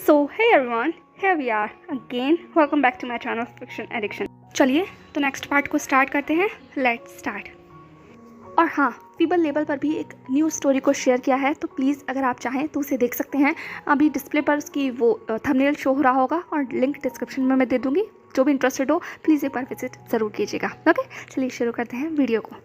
So hey everyone, here we are again. Welcome back to my channel Fiction Addiction. चलिए तो next part को start करते हैं. Let's start. और हाँ, फीबल लेबल पर भी एक न्यू स्टोरी को शेयर किया है, तो प्लीज़ अगर आप चाहें तो उसे देख सकते हैं. अभी डिस्प्ले पर उसकी वो थंबनेल शो हो रहा होगा और लिंक डिस्क्रिप्शन में मैं दे दूँगी. जो भी इंटरेस्टेड हो प्लीज़ एक बार विजिट ज़रूर कीजिएगा. ओके, चलिए शुरू करते हैं वीडियो को.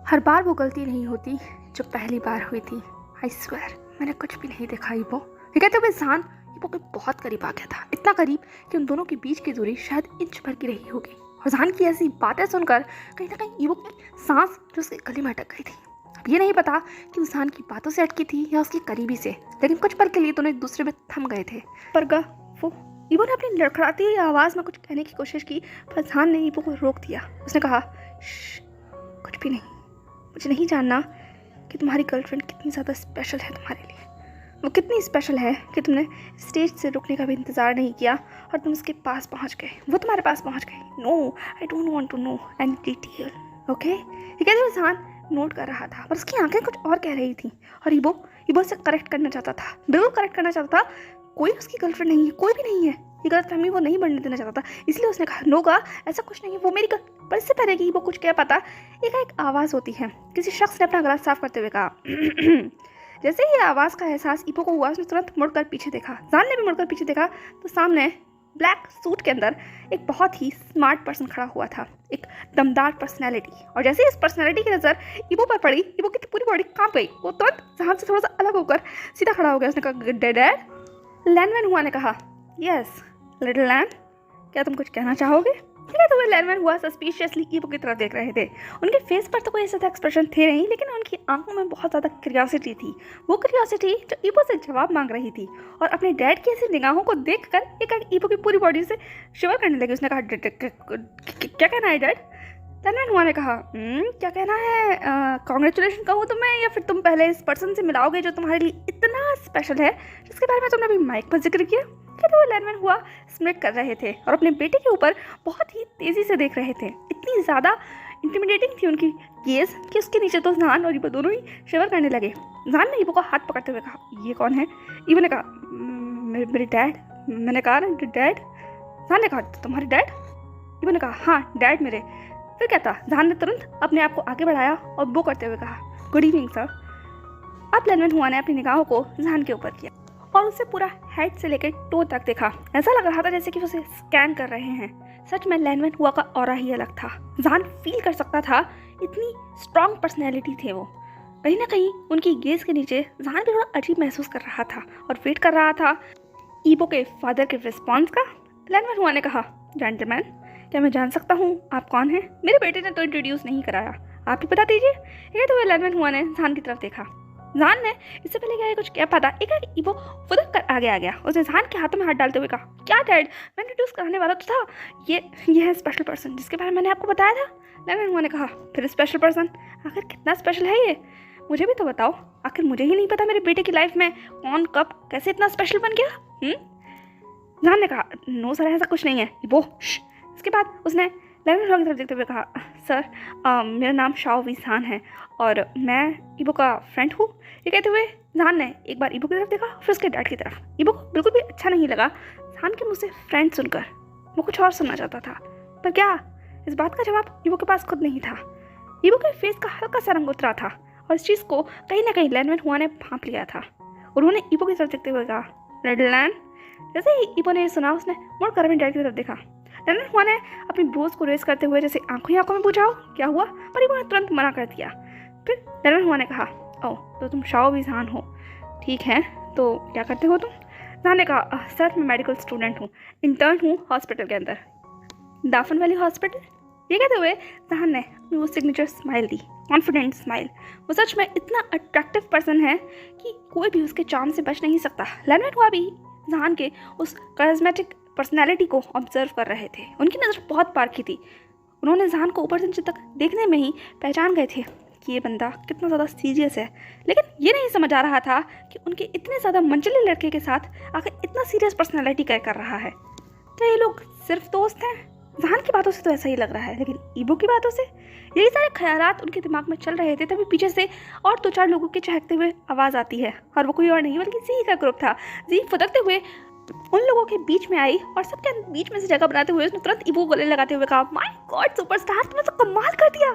हर बार वो गलती नहीं होती जो पहली बार हुई थी. आई स्वेयर मैंने कुछ भी नहीं देखा. इबो ये कहते हुए जान इबो के बहुत करीब आ गया था. इतना करीब कि उन दोनों के बीच की दूरी शायद इंच भर की रही होगी. और जान की ऐसी बातें सुनकर कहीं ना कहीं इबो की सांस जो उसके गले में अटक गई थी. अब ये नहीं पता कि उस जान की बातों से अटकी थी या उसकी करीबी से, लेकिन कुछ पल के लिए दोनों एक दूसरे में थम गए थे. पर वो इबो ने अपनी लड़खड़ाती हुई आवाज़ में कुछ कहने की कोशिश की, पर जान ने इबो को रोक दिया. उसने कहा, कुछ भी नहीं. मुझे नहीं जानना कि तुम्हारी गर्लफ्रेंड कितनी ज़्यादा स्पेशल है तुम्हारे लिए. वो कितनी स्पेशल है कि तुमने स्टेज से रुकने का भी इंतज़ार नहीं किया और तुम उसके पास पहुंच गए. वो तुम्हारे पास पहुंच गई. No, I don't want to know any detail. Okay, ये कहते हुए जान नोट कर रहा था, पर उसकी आंखें कुछ और कह रही थी. और इबो से करेक्ट करना चाहता था, बिल्कुल करेक्ट करना चाहता था. कोई उसकी गर्लफ्रेंड नहीं है, कोई भी नहीं है. ये गलतफहमी वो नहीं बढ़ने देना चाहता था. इसलिए उसने कहा, नोगा ऐसा कुछ नहीं है, वो मेरी पर इससे पहले कि वो कुछ कह पाता, एक आवाज़ होती है. किसी शख्स ने अपना गला साफ करते हुए कहा. जैसे ही आवाज़ का एहसास इबो को हुआ, उसने तुरंत मुड़कर पीछे देखा. जान ने भी मुड़कर पीछे देखा तो सामने ब्लैक सूट के अंदर एक बहुत ही स्मार्ट पर्सन खड़ा हुआ था. एक दमदार पर्सनैलिटी. और जैसे ही इस पर्सनैलिटी की नज़र इबो पर पड़ी, इबो की पूरी बॉडी कांप गई. वो तुरंत जान से थोड़ा सा अलग होकर सीधा खड़ा हो गया. उसने कहा, डैड. लैनमैन हुआ ने कहा, यस लिटिल लैन, क्या तुम कुछ कहना चाहोगे? ठीक है, तो वे लैनमैन हुआ सस्पिशियसली इबो की तरफ देख रहे थे. उनके फेस पर तो कोई ऐसा एक्सप्रेशन थे नहीं, लेकिन उनकी आंखों में बहुत ज़्यादा क्यूरियोसिटी थी. वो क्यूरियोसिटी जो इबो से जवाब मांग रही थी. और अपने डैड की ऐसी निगाहों को देखकर एक इबो की पूरी बॉडी से शिवर करने लगी. उसने कहा, क्या कहना है डैड? लैनमैन हुआ ने कहा, क्या कहना है? कॉन्ग्रेचुलेशन कहूँ तुम्हें, या फिर तुम पहले इस पर्सन से मिलाओगे जो तुम्हारे लिए इतना स्पेशल है, जिसके बारे में तुमने अभी माइक पर जिक्र किया? तो वो लैनमैन हुआ स्मिट कर रहे थे और अपने बेटे के ऊपर बहुत ही तेज़ी से देख रहे थे. इतनी ज़्यादा इंटिमिडेटिंग थी उनकी गेज कि उसके नीचे तो जान और इबो दोनों ही शिवर करने लगे. जान ने इबो को हाथ पकड़ते हुए कहा, ये कौन है? इबो ने कहा, मेरे डैड. मैंने कहा ना डैड. जान ने कहा, तुम्हारे डैड? इबो ने कहा, हाँ डैड मेरे. फिर क्या था? जान ने तुरंत अपने आप को आगे बढ़ाया और बो करते हुए कहा, गुड इवनिंग सर. अब लैनमैन हुआ ने अपनी निगाहों को जान के ऊपर किया और उसे पूरा हेड से लेकर टो तक देखा. ऐसा लग रहा था जैसे कि उसे स्कैन कर रहे हैं. सच में लैनमैन हुआ का ऑरा ही अलग था. जान फील कर सकता था, इतनी स्ट्रॉन्ग पर्सनैलिटी थे वो. कहीं ना कहीं उनकी गेज के नीचे जान भी थोड़ा अजीब महसूस कर रहा था और वेट कर रहा था इबो के फादर के रिस्पॉन्स का. लैनमैन हुआ ने कहा, जेंटलमैन, क्या मैं जान सकता हूँ आप कौन हैं? मेरे बेटे ने तो इंट्रोड्यूस नहीं कराया, आप ही बता दीजिए. ये तो लैनमैन हुआ ने जान की तरफ देखा. जान ने इससे पहले क्या कुछ कह पाता, एक इबो फुदक कर आगे आ गया. उसने जान के हाथों में हाथ डालते हुए कहा, क्या डैड, मैं इंट्रोड्यूस कराने वाला तो था. ये है स्पेशल पर्सन जिसके बारे में मैंने आपको बताया था. लैनमैन हुआ ने कहा, फिर स्पेशल पर्सन? आखिर कितना स्पेशल है ये? मुझे भी तो बताओ. आखिर मुझे ही नहीं पता मेरे बेटे की लाइफ में कौन कब कैसे इतना स्पेशल बन गया. जान ने कहा, नो सर, ऐसा कुछ नहीं है. इबो इसके बाद उसने लैनमैन हुआ की तरफ देखते हुए कहा, सर मेरा नाम शाओ विसान है और मैं इबो का फ्रेंड हूँ. ये कहते हुए जान ने एक बार इबो की तरफ देखा, फिर उसके डैड की तरफ. इबो को बिल्कुल भी अच्छा नहीं लगा जान के मुँह से फ्रेंड सुनकर. वो कुछ और सुनना चाहता था, पर क्या इस बात का जवाब इबो के पास खुद नहीं था. इबो के फेस का हल्का सा रंग उतरा था और इस चीज़ को कहीं ना कहीं लैनमैन हुआ ने भांप लिया था. उन्होंने इबो की तरफ देखते हुए कहा, रेड लैन. जैसे ही इबो ने सुना, उसने मुड़ कर अपने डैड की तरफ देखा. लैनमैन हुआ ने अपनी ब्रोज को रेस करते हुए जैसे आंखों ही आंखों में पूछा, क्या हुआ? पर इबो ने तुरंत मना कर दिया. फिर लैनमैन हुआ ने कहा, ओह तो तुम शाओ विसान हो, ठीक है, तो क्या करते हो तुम? जान ने कहा, सर मैं मेडिकल स्टूडेंट हूँ, इंटर्न हूँ हॉस्पिटल के अंदर, दाफन वैली हॉस्पिटल. ये कहते हुए जान ने अपनी वो सिग्नेचर स्माइल दी, कॉन्फिडेंट स्माइल. वो सच में इतना अट्रैक्टिव पर्सन है कि कोई भी उसके चार्म से बच नहीं सकता. लैनमैन हुआ भी जान के उस करिज्मेटिक पर्सनैलिटी को ऑब्जर्व कर रहे थे. उनकी नज़र बहुत पारखी थी. उन्होंने जान को ऊपर से नीचे तक देखने में ही पहचान गए थे कि ये बंदा कितना ज़्यादा सीरियस है. लेकिन ये नहीं समझ आ रहा था कि उनके इतने ज़्यादा मनचले लड़के के साथ आखिर इतना सीरियस पर्सनैलिटी क्या कर रहा है. तो ये लोग सिर्फ दोस्त हैं, जहान की बातों से तो ऐसा ही लग रहा है, लेकिन ईबो की बातों से यही सारे ख्यालात उनके दिमाग में चल रहे थे। तभी पीछे से और दो चार लोगों के चहकते हुए आवाज़ आती है, और वो कोई और नहीं बल्कि जी का ग्रुप था। जी फुदकते हुए उन लोगों के बीच में आई और सबके बीच में से जगह बनाते हुए उसने तुरंत ईबो को गले लगाते हुए कहा, माय गॉड सुपरस्टार, तुमने तो कमाल कर दिया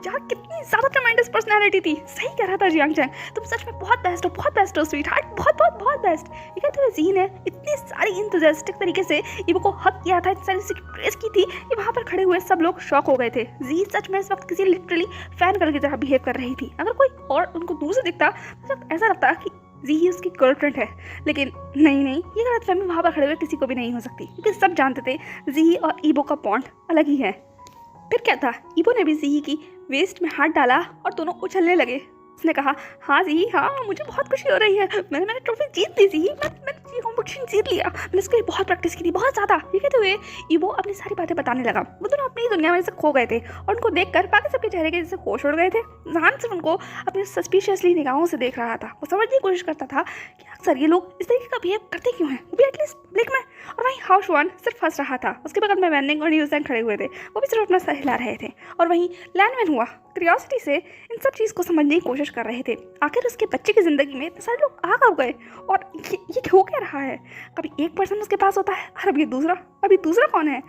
यार, कितनी ज़्यादा ट्रेमेंडस पर्सनैलिटी थी। सही कह रहा था जियांग चैंग, तुम सच में बहुत बेस्ट हो स्वीट हार्ट, बहुत बेस्ट। ये कहते हुए जी ने इतनी सारी इंथुजियास्टिक तरीके से ईबो को हक किया था, इतनी सारी उसकी प्रेस की थी कि वहाँ पर खड़े हुए सब लोग शॉक हो गए थे। जी सच में इस वक्त किसी लिटरली फैन गर्ल की तरह बिहेव कर रही थी। अगर कोई और उनको दूर से दिखता तो ऐसा लगता कि जी ही उसकी गर्लफ्रेंड है, लेकिन नहीं, ये गलतफहमी वहाँ पर खड़े हुए किसी को भी नहीं हो सकती, क्योंकि सब जानते थे जी और ईबो का बॉन्ड अलग ही है। फिर क्या था, ईबो ने भी जी की वेस्ट में हाथ डाला और दोनों उछलने लगे। उसने कहा, हाँ जी हाँ, मुझे बहुत खुशी हो रही है, मैंने ट्रॉफी जीत ली जी, मैंने ये कॉम्पिटिशन जीत लिया, मैंने इसके लिए बहुत प्रैक्टिस की थी, बहुत ज़्यादा। ये कहते हुए ईबो अपनी सारी बातें बताने लगा। वो दोनों अपनी दुनिया में से खो गए थे और उनको देखकर बाकी सबके चेहरे के जैसे होश उड़ गए थे। जहान सिर्फ उनको अपनी सस्पिशियसली निगाहों से देख रहा था। वो समझने की कोशिश करता था कि अक्सर ये लोग इस तरीके का बिहेव करते क्यों हैं, वो भी एटलीस्ट पब्लिक में। और वहीं हाउ शुआन सिर्फ हंस रहा था। उसके बगल में वैनिंग और न्यूज़लैंड खड़े हुए थे, वो भी सिर्फ अपना सर हिला रहे थे। और वहीं लैनमैन हुआ क्यूरियोसिटी से इन सब चीज़ को समझने की कोशिश कर रहे थे। आखिर उसके बच्चे की ज़िंदगी में इतने सारे लोग आ कब गए और ये हो क्या रहा है। कभी एक पर्सन उसके पास होता है और अभी दूसरा कौन है।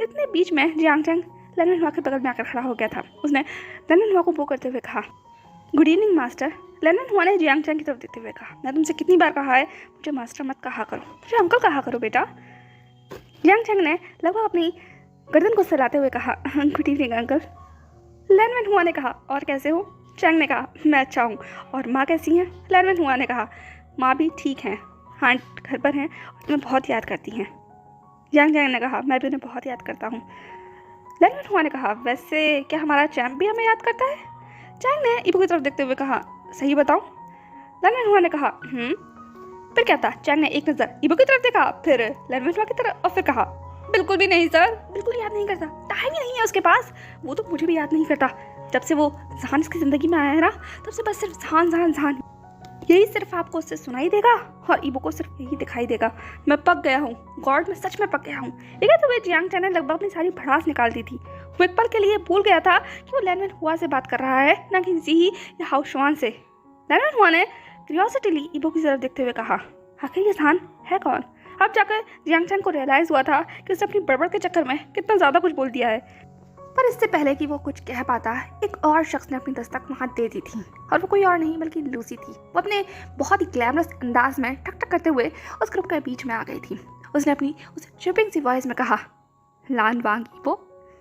इतने बीच में जियांग चैंग लैनमैन हुआ के बगल में आकर खड़ा हो गया था। उसने लैनमैन हुआ को वो करते हुए कहा, गुड इवनिंग मास्टर। लैनमैन हुआ ने जियांग चैंग की तरफ देखते हुए कहा, मैं तुमसे कितनी बार कहा है मुझे मास्टर मत कहा करो, मुझे अंकल कहा करो बेटा। जियांग चैंग ने लगभग अपनी गर्दन को सहलाते हुए कहा, गुड इवनिंग अंकल। लैनमैन हुआ ने कहा, और कैसे हो। चैंग ने कहा, मैं अच्छा हूँ। और माँ कैसी हैं। लैनमैन हुआ ने कहा, माँ भी ठीक हैं, हाँ घर पर हैं और तुम्हें बहुत याद करती हैं। जियांग चैंग ने कहा, मैं भी उन्हें बहुत याद करता हूँ। लैनमैन हुआ ने कहा, वैसे क्या हमारा चैम्प भी हमें याद करता है। चैंग ने ईबो की तरफ देखते हुए कहा, सही बताऊँ। लैनमैन हुआ ने कहा, फिर क्या था। चैंग ने एक नज़र ईबो की तरफ देखा, फिर लैनमैन हुआ की तरफ, और फिर कहा, बिल्कुल भी नहीं सर, बिल्कुल याद नहीं करता, टाइम ही नहीं है उसके पास। वो तो मुझे भी याद नहीं करता। जब से वो जहान इसकी ज़िंदगी में आया है ना, तब से बस सिर्फ जहान यही सिर्फ आपको उससे सुनाई देगा और ईबो को सिर्फ यही दिखाई देगा। मैं पक गया हूँ गॉड, मैं सच में पक गया हूँ। ये कहते हुए जियांग चैंग ने लगभग अपनी सारी भड़ास निकाल दी थी। वो एक पल के लिए भूल गया था कि वो लैनमैन हुआ से बात कर रहा है, ना कि जी या हाउ शुआन से। लैनमैन हुआ ने क्यूरियोसिटीली ईबो की तरफ देखते हुए कहा, आखिर ये जहान है कौन। अब जाकर जियांग चैंग को रियलाइज़ हुआ था कि उसने अपनी बड़बड़ के चक्कर में कितना ज़्यादा कुछ बोल दिया है। पर इससे पहले कि वो कुछ कह पाता, एक और शख्स ने अपनी दस्तक वहाँ दे दी थी, और वो कोई और नहीं बल्कि लूसी थी। वो अपने बहुत ही ग्लैमरस अंदाज में ठक ठक करते हुए उस ग्रुप के बीच में आ गई थी। उसने अपनी उस चिपिंग सी वॉइस में कहा, लान वांग ईबो।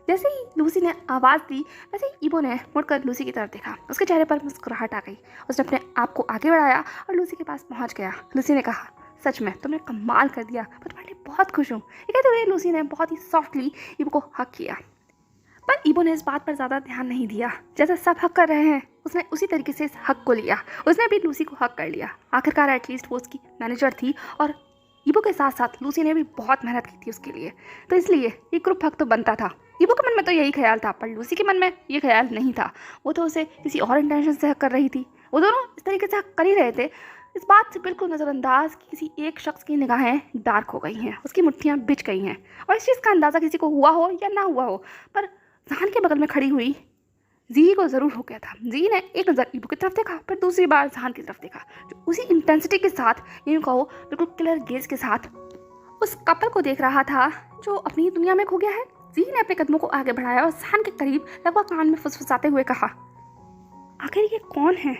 जैसे ही लूसी ने आवाज़ दी, वैसे ही ईबो ने मुड़कर लूसी की तरफ देखा। उसके चेहरे पर मुस्कुराहट आ गई। उसने अपने आप को आगे बढ़ाया और लूसी के पास पहुँच गया। लूसी ने कहा, सच में तुमने कमाल कर दिया, मैं तुम्हारे लिए बहुत खुश हूँ। ये कहते हुए लूसी ने बहुत ही सॉफ्टली ईबो को हक किया। पर ईबो ने इस बात पर ज़्यादा ध्यान नहीं दिया। जैसे सब हक कर रहे हैं, उसने उसी तरीके से इस हक को लिया। उसने भी लूसी को हक कर लिया। आखिरकार एटलीस्ट वो उसकी मैनेजर थी, और ईबो के साथ साथ लूसी ने भी बहुत मेहनत की थी उसके लिए, तो इसलिए ये ग्रुप हक तो बनता था। ईबो के मन में तो यही ख्याल था, पर लूसी के मन में ये ख्याल नहीं था। वो तो उसे किसी और इंटेंशन से हक कर रही थी। वो दोनों इस तरीके से हक कर ही रहे थे, इस बात से बिल्कुल नज़रअंदाज कि किसी एक शख्स की निगाहें डार्क हो गई हैं, उसकी मुट्ठियाँ बिछ गई हैं। और इस चीज़ का अंदाज़ा किसी को हुआ हो या ना हुआ हो, पर जहान के बगल में खड़ी हुई जी को ज़रूर हो गया था। जी ने एक नज़र ईबो की तरफ देखा, फिर दूसरी बार जहान की तरफ देखा, जो उसी इंटेंसिटी के साथ, यूँ कहो बिल्कुल क्लियर गेज के साथ उस कपल को देख रहा था जो अपनी दुनिया में खो गया है। जी ने अपने कदमों को आगे बढ़ाया और जहान के करीब लगभग कान में फुसफुसाते हुए कहा, आखिर ये कौन है।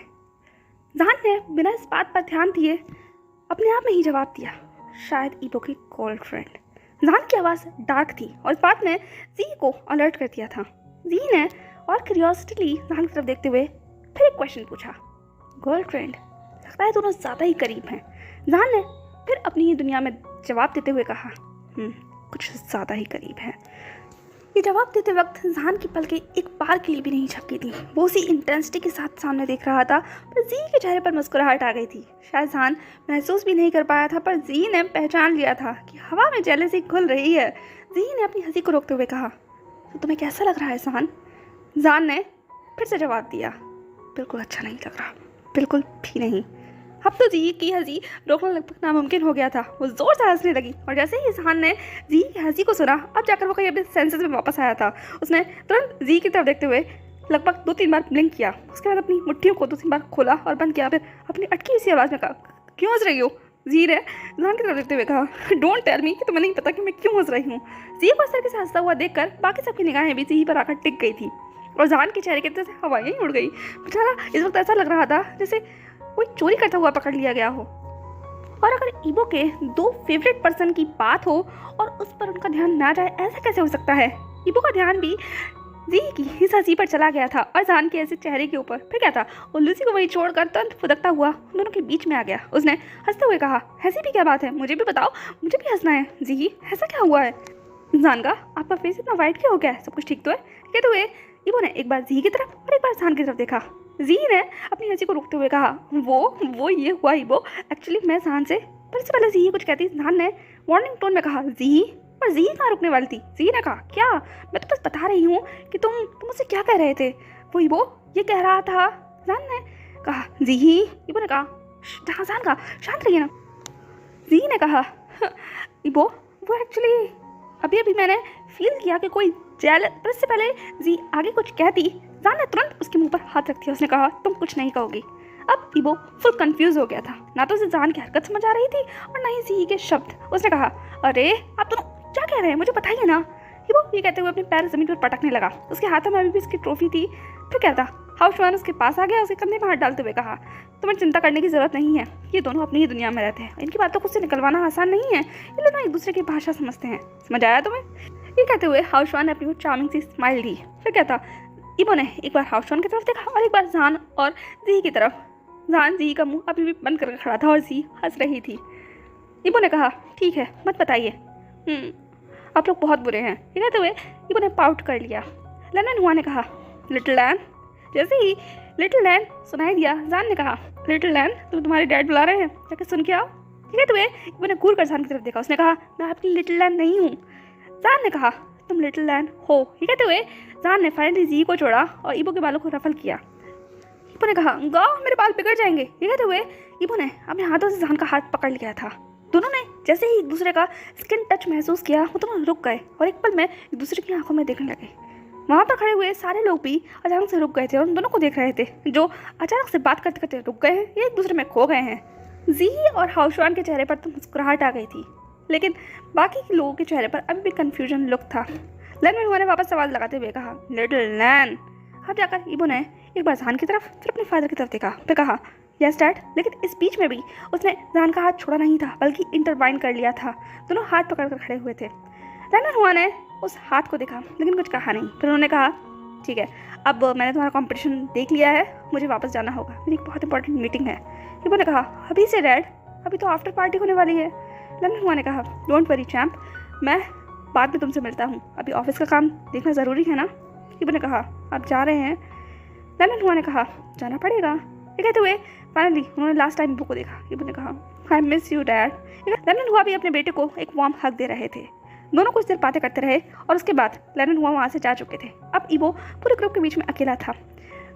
जहान ने बिना इस बात पर ध्यान दिए अपने आप में ही जवाब दिया, शायद ईबो की गर्लफ्रेंड। जहान की आवाज़ डार्क थी और इस बात ने जी को अलर्ट कर दिया था। जी ने और क्यूरियोसिटीली जहान की तरफ देखते हुए फिर एक क्वेश्चन पूछा, गर्लफ्रेंड, लगता है दोनों ज़्यादा ही करीब हैं। जहान ने फिर अपनी दुनिया में जवाब देते हुए कहा, कुछ ज़्यादा ही करीब है। ये जवाब देते वक्त जहान की पलकें एक बार के लिए भी नहीं झपकी थी। वो उसी इंटेंसिटी के साथ सामने देख रहा था, पर जी के चेहरे पर मुस्कुराहट आ गई थी। शायद जहान महसूस भी नहीं कर पाया था, पर जी ने पहचान लिया था कि हवा में जेलसी घुल रही है। जी ने अपनी हंसी को रोकते हुए कहा, तो तुम्हें कैसा लग रहा है जहान। जहान ने फिर से जवाब दिया, बिल्कुल अच्छा नहीं लग रहा, बिल्कुल भी नहीं। अब तो जी की हंसी रोकना लगभग नामुमकिन हो गया था। वो जोर से हंसने लगी और जैसे ही जहान ने जी की हंसी को सुना, अब जाकर वो कहीं अपने सेंसेस में वापस आया था। उसने तुरंत जी की तरफ देखते हुए लगभग 2-3 बार ब्लिंक किया। उसके बाद अपनी मुट्ठियों को 2-3 बार खोला और बंद किया। फिर अपनी अटकी सी आवाज़ में कहा, क्यों हंस रही हो? जी ने जहान की तरफ देखते हुए कहा, डोंट टेल मी कि तुम्हें नहीं पता कि मैं क्यों हंस रही हूँ। जी को इस तरीके से हंसता हुआ देखकर बाकी सबकी निगाहें भी जी पर आकर टिक गई थी और जहान के चेहरे की तरफ से हवाएं उड़ गई। बेचारा इस वक्त ऐसा लग रहा था जैसे कोई चोरी करता हुआ पकड़ लिया गया हो। और अगर ईबो के 2 फेवरेट पर्सन की बात हो और उस पर उनका ध्यान ना जाए, ऐसा कैसे हो सकता है? ईबो का ध्यान भी जी की इस हंसी पर चला गया था और जहान के ऐसे चेहरे के ऊपर। फिर क्या था, वो लूसी को वहीं छोड़कर तुरंत फुदकता हुआ उन दोनों के बीच में आ गया। उसने हंसते हुए कहा, हंसी भी क्या बात है, मुझे भी बताओ, मुझे भी हंसना है। जी ऐसा क्या हुआ है? जहान का आपका फेस इतना वाइट क्यों हो गया है? सब कुछ ठीक तो है? कहते हुए ईबो ने एक बार जी की तरफ और एक बार जहान की तरफ देखा। जी ने अपनी हंसी को रोकते हुए कहा, वो ये हुआ ईबो, एक्चुअली मैं जहान से, पर इससे पहले जी कुछ कहती जहान ने वार्निंग टोन में कहा, जी, पर जी कहाँ रुकने वाली थी? जी ने कहा, क्या, मैं तो बस बता रही हूँ कि तुम मुझसे क्या कह रहे थे? वो ईबो ये कह रहा था। जहान ने कहा, जी। ईबो ने कहा, जहान कहा, शांत रहिए ना। जी ने कहा, ईबो वो एक्चुअली अभी मैंने फील किया कि कोई जेल, पर इससे पहले जी आगे कुछ कहती, जहान ने तुरंत उसके मुंह पर हाथ रख दिया। उसने कहा, तुम कुछ नहीं कहोगी। अब ईबो फुल कंफ्यूज हो गया था, ना तो उसे जहान की हरकत समझ आ रही थी और ना ही जी के शब्द। उसने कहा, अरे आप दोनों क्या कह रहे हैं, मुझे बताइए ना। ईबो ये कहते हुए अपने पैर जमीन पर पटकने लगा। उसके हाथों में अभी भी उसकी ट्रॉफी थी। फिर क्या था, हाउसवान उसके पास आ गया, उसके कंधे में हाथ डालते हुए कहा, तुम्हें चिंता करने की जरूरत नहीं है, ये दोनों अपनी ही दुनिया में रहते हैं, इनकी बातों को उससे निकलवाना आसान नहीं है, ये दोनों एक दूसरे की भाषा समझते हैं। समझ आया तुम्हें? ये कहते हुए हाउसवान ने अपनी वो चार्मिंग सी स्माइल दी। फिर क्या था, ईबो ने एक बार हाउसवान की तरफ देखा और एक बार जहान और जी की तरफ। जहान जी का मुंह अभी भी बंद करके खड़ा था और जी हंस रही थी। ईबो ने कहा, ठीक है, मत बताइए, आप लोग बहुत बुरे हैं। ये कहते हुए ईबो ने पाउट कर लिया। लैन हुआ ने कहा, लिटिल लैन। जैसे ही लिटिल लैन सुनाई दिया, जहान ने कहा, लिटिल लैन तुम्हारे डैड बुला रहे हैं, जाके सुन के आओ। ये कहते हुए ईबो ने घूर कर जहान की तरफ देखा। उसने कहा, मैं आपकी लिटिल लैन नहीं हूँ। जहान ने कहा, तुम लिटिल लैन हो। ये कहते हुए जहान ने फाइनली जी को छोड़ा और ईबो के बालों को रफल किया। ईबो ने कहा, गाओ, मेरे बाल बिगड़ जाएंगे। ये कहते हुए ईबो ने अपने हाथों से जहान का हाथ पकड़ लिया था। दोनों ने जैसे ही एक दूसरे का स्किन टच महसूस किया, वो दोनों रुक गए और एक पल में एक दूसरे की आंखों में देखने लगे। वहाँ पर खड़े हुए सारे लोग भी अचानक से रुक गए थे और उन दोनों को देख रहे थे, जो अचानक से बात करते करते रुक गए हैं, ये एक दूसरे में खो गए हैं। जी और हाउसवान के चेहरे पर तो मुस्कुराहट आ गई थी, लेकिन बाकी के लोगों के चेहरे पर अभी भी कन्फ्यूजन लुक था। लैन ने वापस सवाल लगाते हुए कहा, लिटिल लैन। अब जाकर ईबो ने एक बार जहान की तरफ फिर अपने फादर की तरफ देखा, फिर कहा, यस डैड। लेकिन इस बीच में भी उसने जहान का हाथ छोड़ा नहीं था, बल्कि इंटरवाइन कर लिया था। दोनों हाथ पकड़कर खड़े हुए थे। लैन हुआ ने उस हाथ को देखा लेकिन कुछ कहा नहीं। फिर उन्होंने कहा, ठीक है, अब मैंने तुम्हारा कंपटीशन देख लिया है, मुझे वापस जाना होगा, मेरी एक बहुत इंपॉर्टेंट मीटिंग है। ईबो ने कहा, अभी से डैड? अभी तो आफ्टर पार्टी होने वाली है। लैन हुआ ने कहा, डोंट वरी चैम्प, मैं बाद में तुमसे मिलता हूँ, अभी ऑफिस का काम देखना ज़रूरी है ना। ईबो ने कहा, आप जा रहे हैं? लैन हुआ ने कहा, जाना पड़ेगा। ये कहते हुए फाइनली उन्होंने लास्ट टाइम ईबो को देखा। ईबो ने कहा, आई मिस यू डैड। लैन हुआ भी अपने बेटे को एक वार्म हग दे रहे थे। दोनों कुछ देर बातें करते रहे और उसके बाद लैन हुआ वहाँ से जा चुके थे। अब ईबो पूरे ग्रुप के बीच में अकेला था।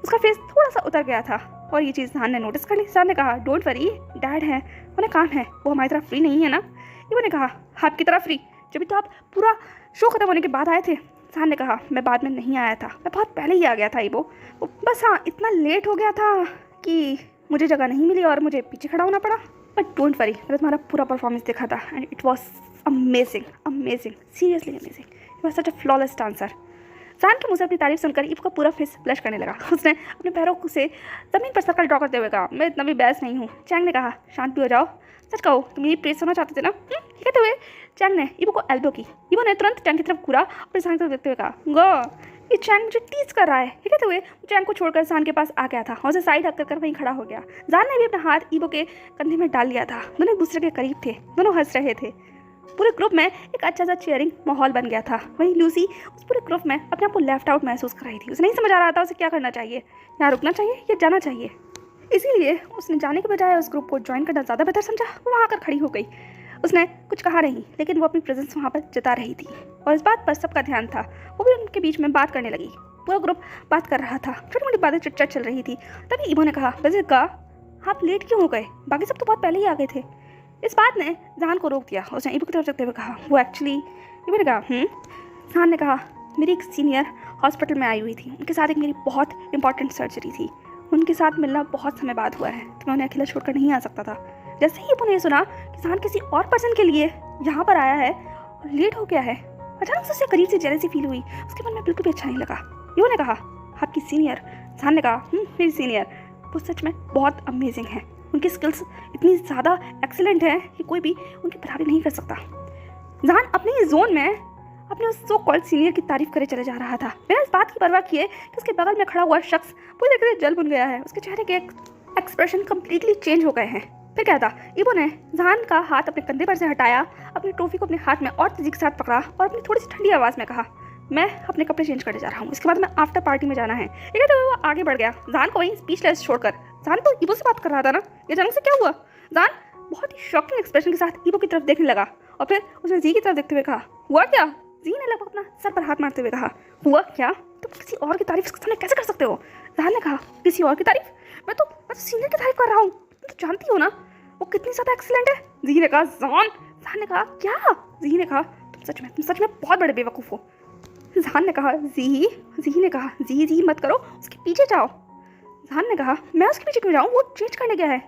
उसका फेस थोड़ा सा उतर गया था और ये चीज़ जहान ने नोटिस कर ली। जहान ने कहा, डोंट वरी, डैड है, उन्हें काम है, वो हमारी तरफ फ्री नहीं है ना। ईबो ने कहा, आपकी तरफ फ्री? जब तो आप पूरा शो खत्म होने के बाद आए थे। जहान ने कहा, मैं बाद में नहीं आया था, मैं बहुत पहले ही आ गया था ईबो, बस हाँ इतना लेट हो गया था कि मुझे जगह नहीं मिली और मुझे पीछे खड़ा होना पड़ा। बट डोंट वरी, मैंने तुम्हारा पूरा परफॉर्मेंस देखा था and it was amazing, amazing, seriously amazing, it was such a flawless dancer. जहान के मुँह से अपनी तारीफ सुनकर ईबो का पूरा फेस ब्लश करने लगा। उसने अपने पैरों से ज़मीन पर सर्कल ड्रॉ करते हुए कहा, मैं इतना भी बैस नहीं हूँ। चैंग ने कहा, शांत भी हो जाओ, सच कहो तुम यही प्रेस होना चाहते थे ना। ये कहते हुए चैंग ने ईबो को एल्बो की। ईबो ने तुरंत चैंग की तरफ घूरा और जहान की तरफ देखते हुए कहा, गो, ये चैंग मुझे टीज कर रहा है। ये कहते हुए चैंग को छोड़कर जहान के पास आ गया था और उसे साइड हक कर वहीं खड़ा हो गया। जहान ने भी अपना हाथ ईबो के कंधे में डाल लिया था। दोनों एक दूसरे के करीब थे, दोनों हंस रहे थे। पूरे ग्रुप में एक अच्छा सा चेयरिंग माहौल बन गया था। वहीं लूसी उस पूरे ग्रुप में अपने आप को लेफ्ट आउट महसूस कर रही थी। उसे नहीं समझ आ रहा था उसे क्या करना चाहिए, यहाँ रुकना चाहिए या जाना चाहिए। इसीलिए उसने जाने के बजाय उस ग्रुप को ज्वाइन करना ज़्यादा बेहतर समझा। वो वहाँ आकर खड़ी हो गई। उसने कुछ कहा नहीं, लेकिन वो अपनी प्रेजेंस वहाँ पर जता रही थी और इस बात पर सबका ध्यान था। वो भी उनके बीच में बात करने लगी। पूरा ग्रुप बात कर रहा था, छोटी मोटी बातें चिट चैट चल रही थी। तभी ईबो ने कहा, वैसे का आप लेट क्यों हो गए? बाकी सब तो बहुत पहले ही आ गए थे। इस बात ने जहान को रोक दिया। उसने ईबो की तरफ देखते हुए कहा, वो एक्चुअली, ईबो ने कहा जहान ने कहा, मेरी एक सीनियर हॉस्पिटल में आई हुई थी, उनके साथ एक मेरी बहुत इंपॉर्टेंट सर्जरी थी, उनके साथ मिलना बहुत समय बाद हुआ है, तो मैं उन्हें अकेला छोड़कर नहीं आ सकता था। जैसे ही ईबो ने सुना कि जहान किसी और पर्सन के लिए यहाँ पर आया है और लेट हो गया है, अचानक से उसे करीब से जेलसी फील हुई। उसके मन में बिल्कुल भी अच्छा नहीं लगा। ईबो ने कहा, आपकी सीनियर? जहान ने कहा, मेरी सीनियर, वो सच में बहुत अमेजिंग है, उनकी स्किल्स इतनी ज़्यादा एक्सीलेंट है कि कोई भी उनकी बराबरी नहीं कर सकता। जहान अपने ही जोन में अपने उस सो कॉल्ड सीनियर की तारीफ करे चले जा रहा था, बिना इस बात की परवाह किए कि उसके बगल में खड़ा हुआ शख्स पूरी तरह से जल बुन गया है। उसके चेहरे के एक्सप्रेशन कम्प्लीटली चेंज हो गए हैं। फिर क्या था, ईबो ने जहान का हाथ अपने कंधे पर से हटाया, अपनी ट्रॉफी को अपने हाथ में और तेजी के साथ पकड़ा और अपनी थोड़ी सी ठंडी आवाज़ में कहा, मैं अपने कपड़े चेंज करने जा रहा हूँ, इसके बाद मैं आफ्टर पार्टी में जाना है। ये तो वो आगे बढ़ गया, जहान को वहीं स्पीचलेस छोड़कर। जहान तो ईबो से बात कर रहा था ना, ये अचानक से क्या हुआ? जहान बहुत ही शॉकिंग एक्सप्रेशन के साथ ईबो की तरफ देखने लगा और फिर उसने जी की तरफ देखते हुए कहा, हुआ क्या? जी ने लगभग अपना सर पर हाथ मारते हुए कहा, हुआ क्या? तुम किसी और की तारीफ सामने कैसे कर सकते हो? जहान ने कहा, किसी और की तारीफ? मैं तो सीनियर की तारीफ कर रहा हूँ, तुम तो जानती हो ना वो कितनी ज़्यादा एक्सीलेंट है। जी ने कहा, जहान ने कहा, क्या? जी ने कहा, तुम सच में बहुत बड़े बेवकूफ़ हो। जहान ने कहा, जी ने कहा, जी मत करो, उसके पीछे जाओ। जहान ने कहा, मैं उसके पीछे क्यों जाऊँ, वो चेंज करने गया है।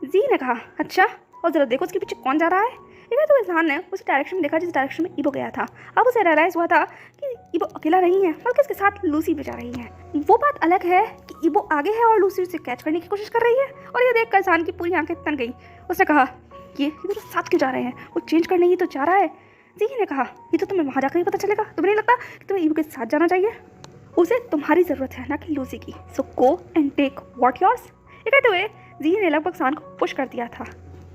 जी ने कहा, अच्छा, और ज़रा देखो उसके पीछे कौन जा रहा है। इधर तो जहान ने उस डायरेक्शन में देखा जिस डायरेक्शन में ईबो गया था। अब उसे रियलाइज़ हुआ था कि ईबो अकेला नहीं है, बल्कि उसके साथ लूसी भी जा रही है। वो बात अलग है कि ईबो आगे है और लूसी उसे कैच करने की कोशिश कर रही है, और ये देखकर जहान की पूरी आंखें तन गई। उसने कहा, ये इधर साथ क्यों जा रहे हैं? वो चेंज करने ही तो जा रहा है। जी ने कहा, ये तो तुम्हें वहाँ जाकर ही पता चलेगा, तुम्हें नहीं लगता कि तुम्हें ईबो के साथ जाना चाहिए? उसे तुम्हारी ज़रूरत है, ना कि लूसी की, so go and take what yours. ये कहते हुए जी ने लगभग जहान को पुश कर दिया था।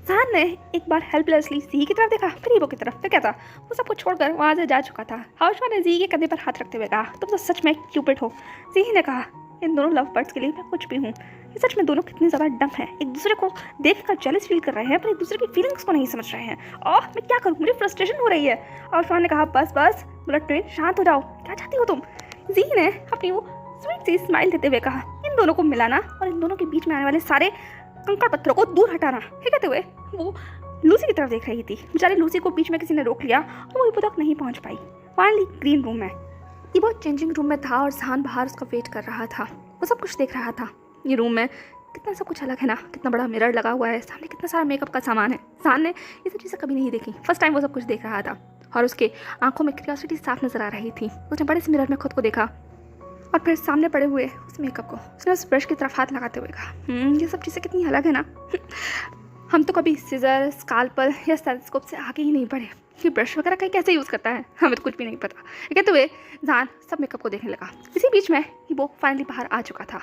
जहान ने एक बार हेल्पलेसली जी की तरफ देखा, फिर ईबो की तरफ। फिर क्या था, वो सबको छोड़कर वहाँ से जा चुका था। हाउसवाइफ ने जी के कंधे पर हाथ रखते हुए कहा, तुम तो सच में क्यूपिड हो। जी ने कहा, इन दोनों लव बर्ड्स के लिए मैं कुछ भी हूँ। ये सच में दोनों कितने ज़्यादा डम हैं, एक दूसरे को देखकर जेलस फील कर रहे हैं, पर एक दूसरे की फीलिंग्स को नहीं समझ रहे हैं। ओह, मैं क्या करूँ, मुझे फ्रस्ट्रेशन हो रही है। हाउसवाइफ ने कहा, बस बुलेट ट्रेन, शांत हो जाओ, क्या चाहती हो तुम? जी ने अपनी वो स्वीट सी स्माइल देते हुए कहा, इन दोनों को मिलाना और इन दोनों के बीच में आने वाले सारे कंकड़ पत्थरों को दूर हटाना। ये कहते हुए वो लूसी की तरफ देख रही थी। बेचारी लूसी को बीच में किसी ने रोक लिया और वो ईबो तक नहीं पहुंच पाई। फाइनली ग्रीन रूम में ईबो चेंजिंग रूम में था और जहान बाहर उसका वेट कर रहा था। वो सब कुछ देख रहा था। ये रूम में कितना सब कुछ अलग है ना, कितना बड़ा मिरर लगा हुआ है, सामने कितना सारा मेकअप का सामान है। जहान ने ये सब चीज़ें कभी नहीं देखी, फर्स्ट टाइम वो सब कुछ देख रहा था और उसके आंखों में क्यूरियोसिटी साफ नजर आ रही थी। उसने बड़े से मिरर में खुद को देखा और फिर सामने पड़े हुए उस मेकअप को उसने उस ब्रश की तरफ हाथ लगाते हुए कहा, ये सब चीज़ें कितनी अलग है ना। हम तो कभी सीजर, स्काल्पल या स्टेथोस्कोप से आगे ही नहीं बढ़े। ये ब्रश वगैरह कहीं कैसे यूज़ करता है, हमें तो कुछ भी नहीं पता। ये कहते हुए जहान सब मेकअप को देखने लगा। इसी बीच में ईबो फाइनली बाहर आ चुका था।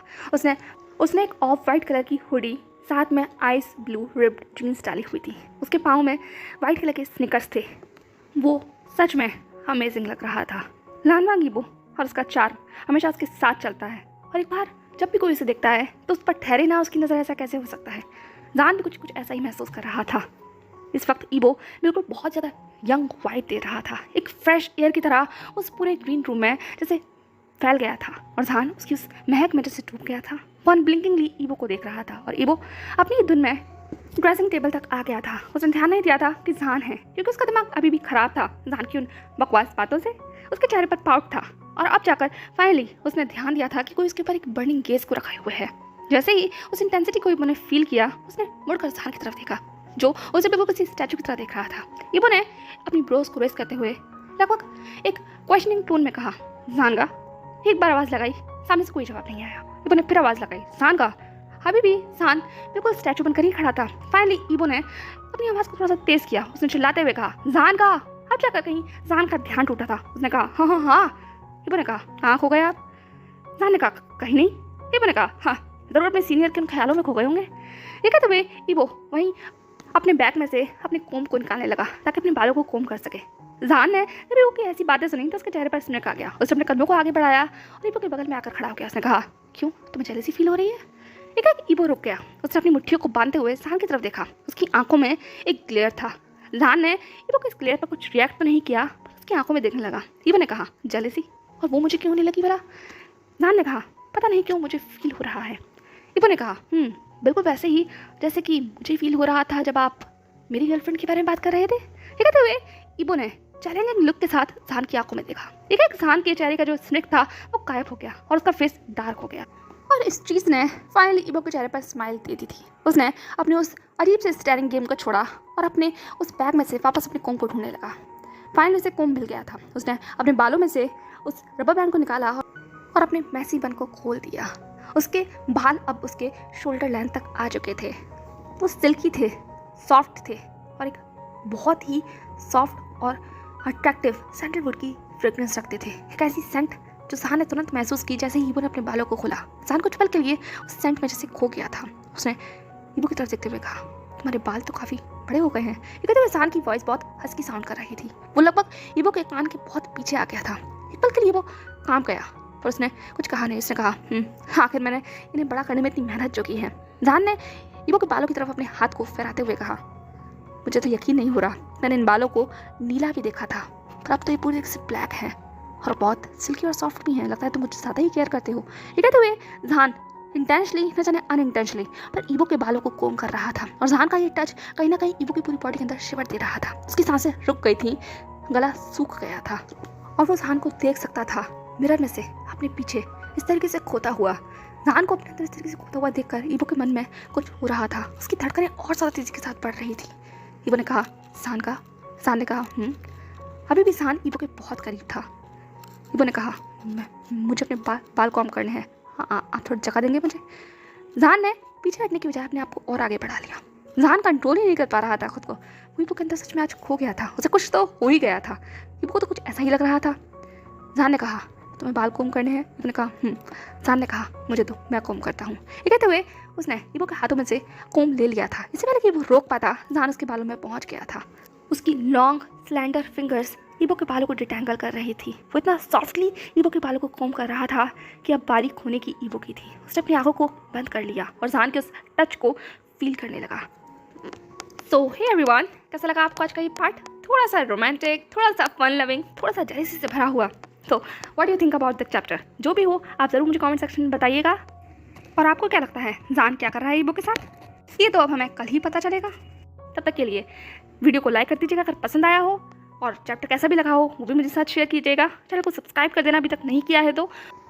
उसने एक ऑफ वाइट कलर की हुडी, साथ में आइस ब्लू रिब्ड जीन्स डाली हुई थी। उसके पाँव में वाइट कलर के स्निकर्स थे। वो सच में अमेजिंग लग रहा था। लानवांग ईबो और उसका चार्म हमेशा उसके साथ चलता है, और एक बार जब भी कोई उसे देखता है तो उस पर ठहरे ना उसकी नज़र, ऐसा कैसे हो सकता है। जहान भी कुछ ऐसा ही महसूस कर रहा था। इस वक्त ईबो बिल्कुल बहुत ज़्यादा यंग वाइट दे रहा था, एक फ्रेश एयर की तरह उस पूरे ग्रीन रूम में जैसे फैल गया था, और जहान उसकी उस महक में जैसे डूब गया था। वो अनब्लिंकिंगली ईबो को देख रहा था और ईबो अपनी धुन में ड्रेसिंग टेबल तक आ गया था। उसने ध्यान नहीं दिया था कि जहान है, क्योंकि उसका दिमाग अभी भी खराब था जहान की उन बकवास बातों से। उसके चेहरे पर पाउट था और अब जाकर फाइनली उसने ध्यान दिया था कि कोई उसके ऊपर एक बर्निंग गैस को रखा हुआ है। जैसे ही उस इंटेंसिटी को ईबो ने फील किया, उसने मुड़कर जहान की तरफ देखा, जो उसे बिल्कुल किसी स्टैचू की तरह देख रहा था। ईबो ने अपनी ब्रोज को रेस करते हुए लगभग एक क्वेश्चनिंग टोन में कहा, जहान का। एक बार आवाज़ लगाई, सामने से कोई जवाब नहीं आया। ईबो ने फिर आवाज़ लगाई, जहान का। अभी भी जहान बिल्कुल स्टैचू बनकर ही खड़ा था। फाइनली ईबो ने अपनी आवाज़ को थोड़ा सा तेज़ किया। उसने चिल्लाते हुए कहा, जहान का। अब जाकर कहीं जहान का ध्यान टूटा था। उसने कहा, हाँ। ईबो ने कहा, हाँ खो गए आप? जहान ने कहा, कहीं नहीं। ईबो ने कहा, हाँ, ज़रूर अपने सीनियर के उन ख्यालों में खो गए होंगे। ये कहते हुए ईबो वहीं अपने बैग में से अपने कोम को निकालने लगा ताकि अपने बालों को कोम कर सके। जहान ने जब ईबो की ऐसी बातें सुनी तो उसके चेहरे पर स्मिक आ गया। उसने अपने कदमों को आगे बढ़ाया और ईबो के बगल में आकर खड़ा हो गया। उसने कहा, क्यों, तुम्हें जेलसी फील हो रही है? एक ईबो रुक गया। उसने अपनी मुट्ठियों को बांधते हुए जहान की तरफ देखा। उसकी आंखों में एक ग्लेयर था। जहान ने ईबो के इस ग्लेयर पर कुछ रिएक्ट तो नहीं किया, पर उसकी आंखों में देखने लगा। ईबो ने कहा, जेलसी? और वो मुझे क्यों नहीं लगी भला? जहान ने कहा, पता नहीं क्यों मुझे फील हो रहा है। ईबो ने कहा, बिल्कुल वैसे ही जैसे कि मुझे फील हो रहा था जब आप मेरी गर्लफ्रेंड के बारे में बात कर रहे थे। ये कहते हुए ईबो ने चैलेंजिंग लुक के साथ जान की आंखों में देखा। एक जान के चेहरे का जो स्मिक था वो गायब हो गया और उसका फेस डार्क हो गया, और इस चीज़ ने फाइनली ईबो के चेहरे पर स्माइल दे दी थी। उसने अपने उस अजीब से स्टेरिंग गेम को छोड़ा और अपने उस बैग में से वापस अपने कोम को ढूंढने लगा। फाइनली उसे कोम मिल गया था। उसने अपने बालों में से उस रबर बैंड को निकाला और अपने मैसी बन को खोल दिया। उसके बाल अब उसके शोल्डर लेंथ तक आ चुके थे। वो सिल्की थे, सॉफ्ट थे और एक बहुत ही सॉफ्ट और अट्रैक्टिव सैंडलवुड की फ्रेग्रेंस रखते थे। एक ऐसी सेंट जो जहान ने तुरंत महसूस की जैसे ही ईबो ने अपने बालों को खोला। जहान कुछ पल के लिए उस सेंट में जैसे खो गया था। उसने ईबो की तरफ देखते हुए कहा, तुम्हारे बाल तो काफ़ी बड़े हो गए हैं। ये कहते हुए जहान की वॉइस बहुत हस्की साउंड कर रही थी। वो लगभग ईबो के कान के बहुत पीछे आ गया था। एक पल के लिए वो काम गया पर उसने कुछ कहा नहीं। उसने कहा, आखिर मैंने इन्हें बड़ा करने में इतनी मेहनत जो की है। जहान ने ईबो के बालों की तरफ अपने हाथ को फहराते हुए कहा, मुझे तो यकीन नहीं हो रहा, मैंने इन बालों को नीला भी देखा था पर अब तो ये पूरे से ब्लैक है और बहुत सिल्की और सॉफ्ट भी हैं। लगता है तुम मुझे ज़्यादा ही केयर करते हो। ये कहते हुए जहान इंटेंशनली न जाने अनइंटेंशनली पर ईबो के बालों को कोम कर रहा था और जहान का ये टच कहीं ना कहीं ईबो की पूरी बॉडी के अंदर शिवर दे रहा था। उसकी सांसें रुक गई थी, गला सूख गया था और वो जहान को देख सकता था मिरर में से अपने पीछे इस तरीके से खोता हुआ। जहान को अपने अंदर इस तरीके से खोता हुआ देखकर ईबो के मन में कुछ हो रहा था। उसकी धड़कनें और ज़्यादा तेजी के साथ बढ़ रही थी। ईबो ने कहा, जहान ने कहा, अभी भी जहान ईबो के बहुत करीब था। ईबो ने कहा, मुझे अपने बाल कॉम करने हैं, आप थोड़ी जगह देंगे मुझे। जहान ने पीछे हटने की बजाय अपने आप को और आगे बढ़ा लिया। जहान कंट्रोल ही नहीं कर पा रहा था खुद को। ईबो के अंदर सच में आज खो गया था। उसे कुछ तो हो ही गया था। ईबो को तो कुछ ऐसा ही लग रहा था। जहान ने कहा, तुम्हें बाल कोम करने हैं? ईबो ने कहा, जहान ने कहा, मुझे दो, मैं कोम करता हूँ। ये कहते हुए उसने ईबो के हाथों में से कोम ले लिया था। इससे पहले कि वो रोक पाता, जहान उसके बालों में पहुँच गया था। उसकी लॉन्ग स्लेंडर फिंगर्स ईबो के बालों को डिटेंगल कर रही थी। वो इतना सॉफ्टली ईबो के बालों को कोम कर रहा था कि अब बारीक होने की ईबो की थी। उसने अपनी आंखों को बंद कर लिया और जहान के उस टच को फील करने लगा। सो हे एवरीवन, कैसा लगा आपको आज का ये पार्ट? थोड़ा सा रोमांटिक, थोड़ा सा फन लविंग, थोड़ा सा जेलसी से भरा हुआ। तो what do you think about the chapter? जो भी हो आप ज़रूर मुझे कमेंट सेक्शन में बताइएगा। और आपको क्या लगता है जहान क्या कर रहा है ईबो के साथ? ये तो अब हमें कल ही पता चलेगा। तब तक के लिए वीडियो को लाइक कर दीजिएगा अगर पसंद आया हो, और चैप्टर कैसा भी लगा हो वो भी मुझे साथ शेयर कीजिएगा। चैनल को सब्सक्राइब कर देना अभी तक नहीं किया है तो।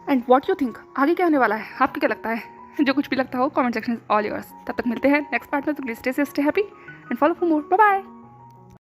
एंड व्हाट यू थिंक, आगे क्या होने वाला है? आपको क्या लगता है? जो कुछ भी लगता हो कमेंट सेक्शन ऑल योर्स। तब तक मिलते हैं नेक्स्ट पार्ट में। तो please stay happy and follow for more. Bye bye.